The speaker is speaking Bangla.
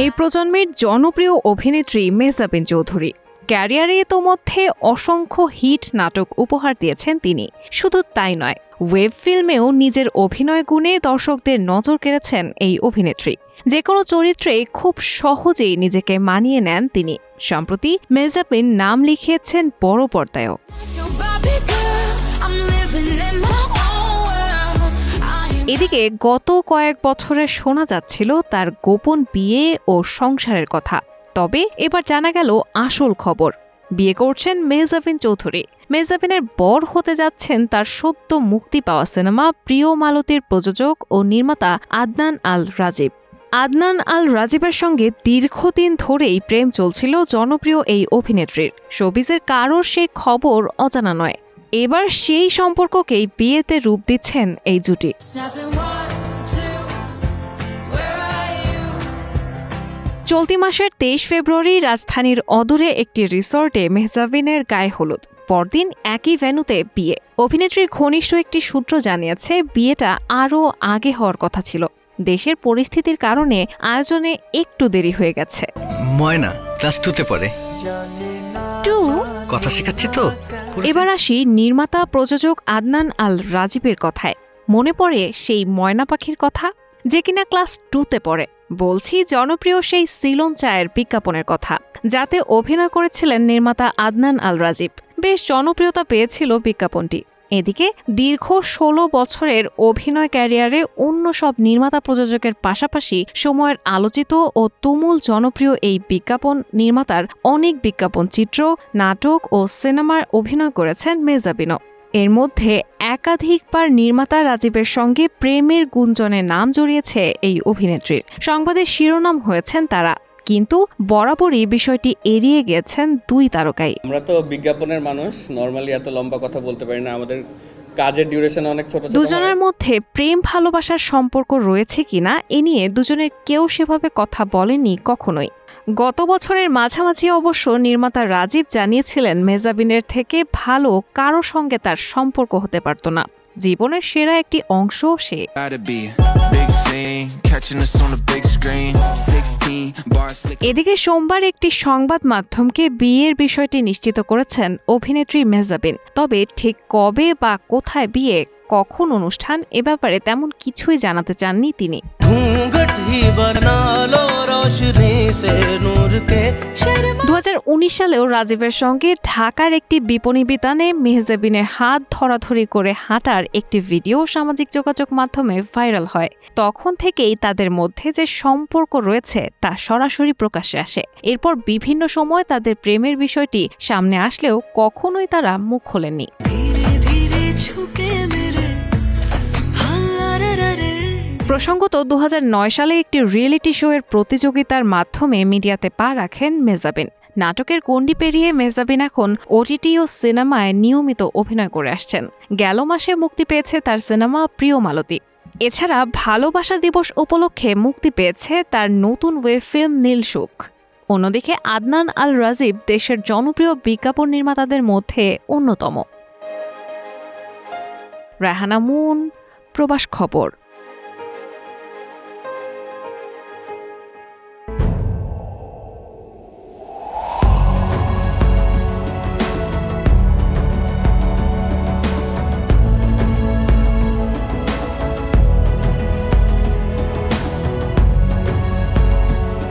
এই প্রজন্মের জনপ্রিয় অভিনেত্রী মেহজাবিন চৌধুরী। ক্যারিয়ারে ইতোমধ্যে অসংখ্য হিট নাটক উপহার দিয়েছেন তিনি। শুধু তাই নয়, ওয়েব ফিল্মেও নিজের অভিনয় গুণে দর্শকদের নজর কেড়েছেন এই অভিনেত্রী। যে কোনো চরিত্রে খুব সহজেই নিজেকে মানিয়ে নেন তিনি। সম্প্রতি মেহজাবিন নাম লিখিয়েছেন বড় পর্দায়ও। এদিকে গত কয়েক বছরে শোনা যাচ্ছিল তার গোপন বিয়ে ও সংসারের কথা। তবে এবার জানা গেল আসল খবর। বিয়ে করছেন মেহজাবিন চৌধুরী। মেহজাবিনের বর হতে যাচ্ছেন তার সদ্য মুক্তি পাওয়া সিনেমা প্রিয় মালতীর প্রযোজক ও নির্মাতা আদনান আল রাজীব। আদনান আল রাজীবের সঙ্গে দীর্ঘদিন ধরেই প্রেম চলছিল জনপ্রিয় এই অভিনেত্রীর। শোবিজের কারোর সেই খবর অজানা নয়। এবার সেই সম্পর্ককেই বিয়েতে রূপ দিচ্ছেন এই জুটি। চলতি মাসের 23 ফেব্রুয়ারি রাজধানীর অদূরে একটি রিসর্টে মেহজাবিনের গায়ে হলুদ। পরদিন একই ভেন্যুতে বিয়ে। অভিনেত্রীর ঘনিষ্ঠ একটি সূত্র জানিয়েছে বিয়েটা আরও আগে হওয়ার কথা ছিল। দেশের পরিস্থিতির কারণে আয়োজনে একটু দেরি হয়ে গেছে। ময়না ক্লাস 2তে পড়ে। কথা শেখাচ্ছি তো। এবার আসি নির্মাতা প্রযোজক আদনান আল রাজীবের কথায়। মনে পড়ে সেই ময়না পাখির কথা, যে কিনা ক্লাস 2তে পড়ে। বলছি জনপ্রিয় সেই সিলন চায়ের বিজ্ঞাপনের কথা, যাতে অভিনয় করেছিলেন নির্মাতা আদনান আল রাজীব। বেশ জনপ্রিয়তা পেয়েছিল বিজ্ঞাপনটি। এদিকে দীর্ঘ 16 বছরের অভিনয় ক্যারিয়ারে অন্য সব নির্মাতা প্রযোজকের পাশাপাশি সময়ের আলোচিত ও তুমুল জনপ্রিয় এই বিজ্ঞাপন নির্মাতার অনেক বিজ্ঞাপন চিত্র, নাটক ও সিনেমার অভিনয় করেছেন মেহজাবিনও। এর মধ্যে একাধিকবার নির্মাতা রাজীবের সঙ্গে প্রেমের গুঞ্জনে নাম জড়িয়েছে এই অভিনেত্রীর। সংবাদের শিরোনাম হয়েছেন তারা, কিন্তু বরাবরই বিষয়টি এড়িয়ে গেছেন দুই তারকাই। আমরা তো বিজ্ঞাপনের মানুষ, নরমালি এত লম্বা কথা বলতে পারি না। আমাদের কাজের ডিউরেশন অনেক ছোট ছোট। দুজনের মধ্যে প্রেম ভালোবাসার সম্পর্ক রয়েছে কিনা এ নিয়ে দুজনের কেউ সেভাবে কথা বলেনি কখনোই। গত বছরের মাঝামাঝি অবশ্য নির্মাতা রাজীব জানিয়েছিলেন মেহজাবিনের থেকে ভালো কারো সঙ্গে তার সম্পর্ক হতে পারত না। জীবনের সেরা একটি অংশ সে। এদিকে সোমবার একটি সংবাদ মাধ্যমকে বিয়ের বিষয়টি নিশ্চিত করেছেন অভিনেত্রী মেহজাবিন। তবে ঠিক কবে বা কোথায় বিয়ে, কখন অনুষ্ঠান, এ ব্যাপারে তেমন কিছুই জানাতে চাননি তিনি। 2019 সালেও রাজীবের সঙ্গে ঢাকার একটি বিপণী বিতানে মেহজাবিনের হাত ধরাধরি করে হাঁটার একটি ভিডিও সামাজিক যোগাযোগ মাধ্যমে ভাইরাল হয়। তখন থেকেই তাদের মধ্যে যে সম্পর্ক রয়েছে তা সরাসরি প্রকাশ্যে আসে। এরপর বিভিন্ন সময় তাদের প্রেমের বিষয়টি সামনে আসলেও কখনোই তারা মুখ খোলেননি। প্রসঙ্গত 2009 সালে একটি রিয়েলিটি শো এর প্রতিযোগিতার মাধ্যমে মিডিয়াতে পা রাখেন মেহজাবিন। নাটকের গণ্ডি পেরিয়ে মেহজাবিন এখন ওটিটি ও সিনেমায় নিয়মিত অভিনয় করে আসছেন। গেল মাসে মুক্তি পেয়েছে তার সিনেমা প্রিয় মালতী। এছাড়া ভালোবাসা দিবস উপলক্ষে মুক্তি পেয়েছে তার নতুন ওয়েব ফিল্ম নীলসুখ। অন্যদিকে আদনান আল রাজীব দেশের জনপ্রিয় বিজ্ঞাপন নির্মাতাদের মধ্যে অন্যতম। রায়হানা মুন, প্রবাস খবর।